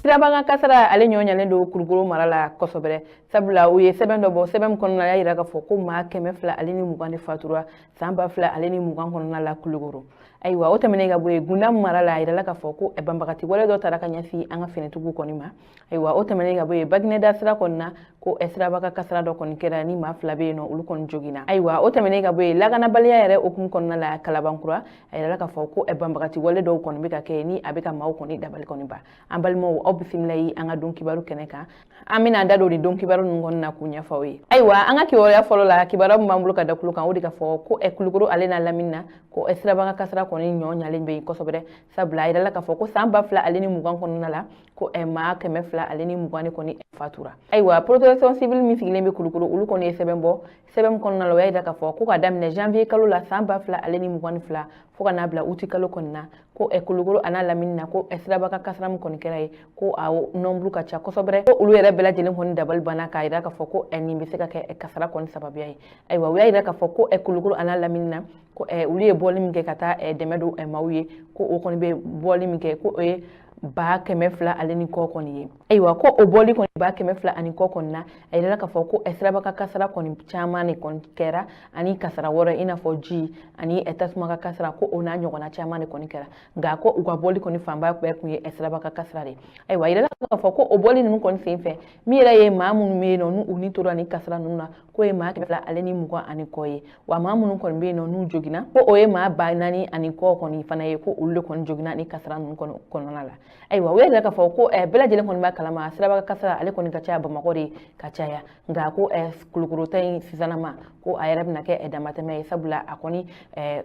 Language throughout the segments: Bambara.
sirabaga kasara ale ɲɔɲalen do kulukoro mara la kɔsɔbɛ sabula u ye sɛbɛn dɔ bɔ sɛbɛn kɔnɔna la yira ka fɔ ko maa 200 ale ni 20 de fatura san 2000 ale ni 20 kɔnɔna la kulukoro ayiwa o tɛmɛnen ka bɔ yen Gunda mara la yira ka fɔ ko banbagati wale dɔ taara ka ɲɛsin an ka finitigiw kɔni ma ayiwa o tɛmɛnen ka bɔ yen Bagineda sira kɔnɔna ko sirabaga kasara dɔ kɔni kɛra ni maa 2 bɛ yen nɔ olu kɔni joginna ayiwa o tɛmɛnen ka bɔ yen lakanabaliya yɛrɛ hukumu kɔnɔna la Kalabankura a yira ka fɔ ko banbagati wale dɔw kɔni bɛ ka kɛ ni a bɛ ka maaw kɔni dabali kɔni ba an balimaw aw bisimila yi an ka don kibaru kɛnɛ kan an bɛna da don don kibaru ninnu kɔni na k'u ɲɛfɔ aw ye ayiwa an ka kibaruya fɔlɔ la kibaru min b'an bolo ka da kulo kan o de ka fɔ ko kulukoro ale n'a lamini na ko sirabaga kasara kɔni ɲɔ ɲalen bɛ yen kosɛbɛ sabula a yira ka fɔ ko san 2000 ale ni 20 kɔnɔna la ko maa 200 ale ni 20 kɔni fatura ayiwa protection civile min sigilen bɛ kulukoro olu kɔni ye sɛbɛn bɔ sɛbɛn kɔnɔna la o y'a yira ka fɔ ko ka daminɛ janvier kalo la san 2000 ale ni 22 fo ka n'a bila uti kalo kɔni na ko kulukoro a n'a lamini na ko sirabaga kasara min kɔni kɛra ye ko a nombre ka ca kosɛbɛ ko olu yɛrɛ bɛɛ lajɛlen kɔni dabali banna k'a yira ka fɔ ko nin bɛ se ka kɛ kasara kɔni sababuya ye ayiwa o y'a yira ka fɔ ko kulukoro a n'a lamini na ko olu ye bɔli min kɛ ka taa dɛmɛ don maaw ye ko o kɔni bɛ bɔli min kɛ ko o ye 200 ale ni kɔ kɔni ye ayiwa ko o bɔli kɔni 200 ani kɔ kɔni na a yira ka fɔ ko sirabaga kasara kɔni caman de kɔni kɛra ani kasara wɛrɛ i n'a fɔ ji ani tasuma ka kasara ko o n'a ɲɔgɔnna caman de kɔni kɛra nka ko u ka bɔli kɔni fanba bɛɛ tun ye sirabaga kasara de ayiwa a yira ka fɔ ko o bɔli ninnu kɔni sen fɛ min yɛrɛ ye maa minnu bɛ yen nɔ n'u ni tora ni kasara ninnu na ko ye maa 200 ale ni 20 ani kɔ ye wa maa minnu kɔni bɛ yen nɔ n'u joginna ko o ye maa 4000 ani kɔ kɔni fana ye ko olu de kɔni joginna ni kasara ninnu kɔnɔna la ayiwa o yɛrɛ ka fɔ ko bɛɛ lajɛlen kɔni b'a kalama sirabaga kasara ale kɔni ka caya Bamakɔ de ka caya nka ko kulukoro ta in sisanama ko a yɛrɛ bɛna kɛ damatɛmɛ ye sabula a kɔni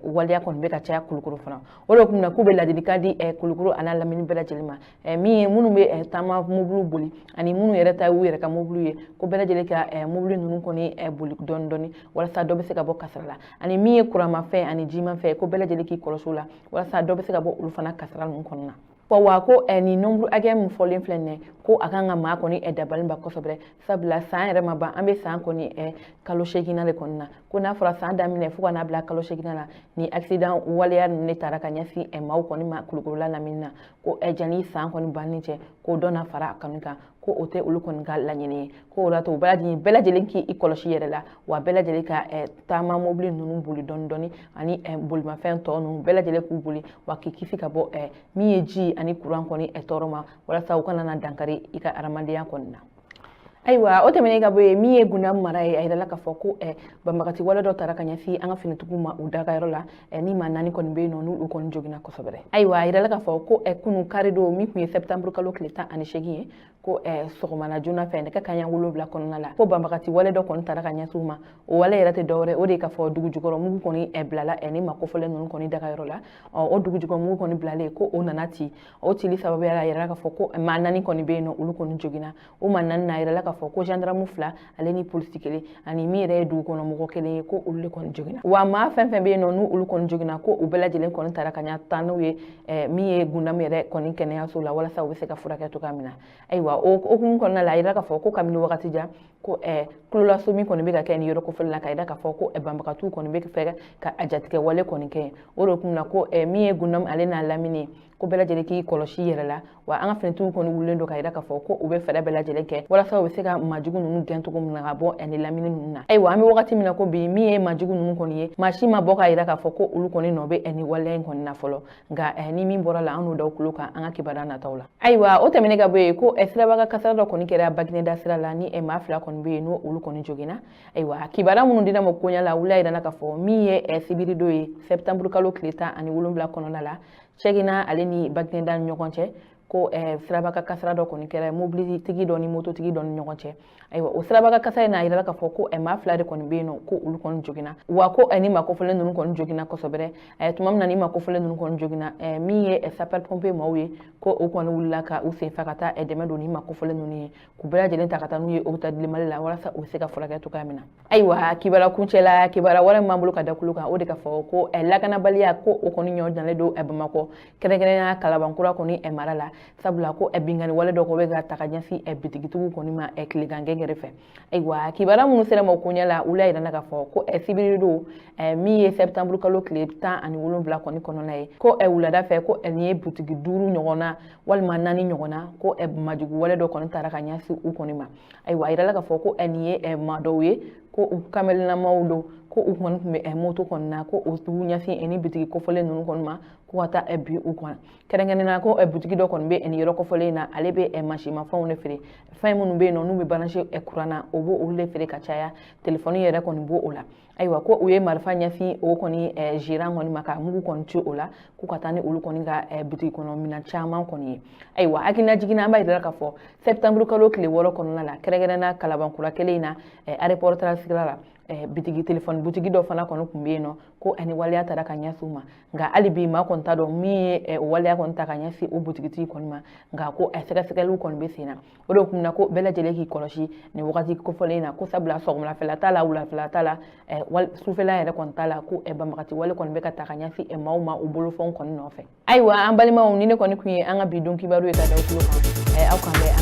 waleya kɔni bɛ ka caya kulukoro fana o de kunna k'u bɛ ladilikan di kulukoro a n'a lamini bɛɛ lajɛlen ma min ye minnu bɛ taama mobili boli ani minnu yɛrɛ ta y'u yɛrɛ ka mobili ye ko bɛɛ lajɛlen ka mobili ninnu kɔni boli dɔɔni dɔɔni walasa dɔ bɛ se ka bɔ kasara la ani min ye kuranmafɛn ani jimafɛn ko bɛɛ lajɛlen k'i kɔlɔsi o la walasa dɔ bɛ se ka bɔ olu fana kasara ninnu kɔnɔna na wa ko ni nombre hakɛ min fɔlen filɛ nin ye ko a kan ka maa kɔni dabali ba kosɛbɛ sabula san yɛrɛ ma ban an bɛ san kɔni kalo 8nan de kɔni na ko n'a fɔra san daminɛ fo ka n'a bila kalo 8nan la ni accident waleya ninnu de taara ka ɲɛsin maaw kɔni ma kulukoro la lamini na ko jani san kɔni banni cɛ ko dɔ na fara a kɔni kan ko o tɛ olu kɔni ka laɲini ye ko o la to bɛɛ lajɛlen k'i kɔlɔsi yɛrɛ la wa bɛɛ lajɛlen ka taama mobili ninnu boli dɔɔni dɔɔni ani bolimafɛn tɔ ninnu bɛɛ lajɛlen k'u boli wa k'i kisi ka bɔ min ye ji ani kuran kɔni tɔɔrɔ ma walasa u kana na dankari i ka adamadenya kɔni na ayiwa o tɛmɛnen ka bɔ yen min ye Gunda mara ye a yirala ka fɔ ko banbagati wale dɔ taara ka ɲɛsin an ka finitigiw ma u dagayɔrɔ la ni maa 4 kɔni bɛ yen nɔ n'olu kɔni joginna kosɛbɛ ayiwa a yirala ka fɔ ko kunu kari don min tun ye septembre kalo tile 18 ye ko sɔgɔmana joona fɛ nɛgɛ kanɲɛ 7 kɔnɔna la ko banbagati wale dɔ kɔni taara ka ɲɛsin u ma o wale yɛrɛ tɛ dɔwɛrɛ o de ka fɔ dugu jukɔrɔ mugu kɔni bilala ni makofɔlen ninnu kɔni dagayɔrɔ la o dugu jukɔrɔ mugu kɔni bilalen ko o nana ci o cili sababu yɛrɛ a yirala ka fɔ ko maa 4 kɔni bɛ yen nɔ olu kɔni joginna o maa 4 na a yirala ka fɔ ko gendarme 2 ale ni polisi 1 ani min yɛrɛ ye dugu kɔnɔ mɔgɔ 1 ye ko olu de kɔni joginna wa maa fɛn fɛn bɛ yen nɔ n'u olu kɔni joginna ko u bɛɛ lajɛlen kɔni taara ka taa n'u ye min ye Gunda min yɛrɛ kɔni kɛnɛyaso la walasa u bɛ se ka furakɛ cogoya min na ayiwa o hukumu kɔnɔna la a yira ka fɔ ko kabini wagati jan ko kulolaso min kɔni bɛ ka kɛ ni yɔrɔ kofɔli la ka yira ka fɔ ko banbagatiw kɔni bɛ fɛ ka jatigɛ wale kɔni kɛ o de hukumu na ko min ye Gunda ale n'a lamini ko bɛɛ lajɛlen k'i kɔlɔsi yɛrɛ la wa an ka finitigiw kɔni wulilen don ka yira ka fɔ ko u bɛ fɛɛrɛ bɛɛ lajɛlen kɛ walasa u bɛ se ka maajugu ninnu gɛn cogo min na ka bɔ ni lamini ninnu na ayiwa an bɛ wagati min na ko bi min ye maajugu ninnu kɔni ye maa si ma bɔ ka yira ka fɔ ko olu kɔni nɔ bɛ ni waleya in kɔni na fɔlɔ nka ni min bɔra la an n'o da kulo kan an ka kibaruya nataw la ayiwa o tɛmɛnen ka bɔ yen ko sirabaga kasara dɔ kɔni kɛra Bagineda sira la ni maa 2 kɔni bɛ yen n'o olu kɔni joginna ayiwa kibaruya minnu dira ma koɲa la wula yirana ka fɔ min ye sibiri don ye septembre kalo tile 17 kɔnɔna la cɛginna ale ni Bagineda ni ɲɔgɔn cɛ ko sirabaga kasara dɔ kɔni kɛra mobilitigi dɔ ni mototigi dɔ ni ɲɔgɔn cɛ ayiwa o sirabaga kasara in a yirala ka fɔ ko maa 2 de kɔni bɛ yen nɔ ko olu kɔni joginna wa ko ni makofɔlen ninnu kɔni joginna kosɛbɛ tuma min na ni makofɔlen ninnu kɔni joginna min ye sapeur pompier maaw ye ko o kɔni wulila ka u sen fa ka taa dɛmɛ don ni makofɔlen ninnu ye k'u bɛɛ lajɛlen ta ka taa n'u ye hôpital de Mali la walasa u bɛ se ka furakɛ cogoya min na ayiwa kibaruya kuncɛ la kibaruya wɛrɛ min b'an bolo ka da kulo kan o de ka fɔ ko lakanabaliya ko o kɔni ɲɔ dalen don Bamakɔ kɛrɛnkɛrɛnnenya Kalabankura kɔni mara la sabula ko bingani wale dɔ ko bɛ ka ta ka ɲɛsin bitigitigiw kɔni ma tilegan gɛngɛrɛ fɛ ayiwa kibaruya minnu sera ma koɲɛ la olu y'a yirana k'a fɔ ko sibiri don min ye sɛptanburu kalo tile 17 kɔni kɔnɔna ye ko wulada fɛ ko nin ye butigi 5 ɲɔgɔnna walima 4 ɲɔgɔnna ko majugu wale dɔ kɔni taara ka ɲɛsin u kɔni ma ayiwa a yirala k'a fɔ ko nin ye maa dɔw ye ko u kamelenamaw don ko u kɔni tun bɛ moto kɔni na ko u tugu ɲɛsin ni bitigi kɔfɔlen ninnu kɔni ma ko ka taa bi u kɔnɔ kɛrɛnkɛrɛnnenya ko bitigi dɔ kɔni bɛ nin yɔrɔ kɔfɔlen in na ale bɛ mansimafɛnw de feere fɛn minnu bɛ yen nɔ n'u bɛ branché kuran na o b'o olu de feere ka caya telefɔni yɛrɛ kɔni b'o o la ayiwa ko u ye marifa ɲɛsin o kɔni gérant kɔni ma ka mugu kɔni ci o la ko ka taa ni olu kɔni ka bitigi kɔnɔ minɛn caman kɔni ye ayiwa hakilina jiginna an b'a yira k'a fɔ septembre kalo tile 6 kɔnɔna la kɛrɛnkɛrɛnnenya kalabankura kelen in na aéroport sira la bitigi telefɔni butigi dɔ fana kɔni tun bɛ yen nɔ ko ni waleya taara ka ɲɛsin u ma nka hali bi maa kɔni t'a dɔn min ye o waleya kɔni ta ka ɲɛsin o butigitigi kɔni ma nka ko sɛgɛsɛgɛliw kɔni bɛ sen na o de kun na ko bɛɛ lajɛlen k'i kɔlɔsi nin wagati kofɔlen in na ko sabula sɔgɔmadafɛla t'a la wulafɛla t'a la sufɛla yɛrɛ kɔni t'a la ko banbagati wale kɔni bɛ ka ta ka ɲɛsin maaw ma u bolofɛnw kɔni nɔfɛ ayiwa an balimaw ni ne kɔni kun ye an ka bi don kibaru ye ka da u tulo kan aw kan bɛ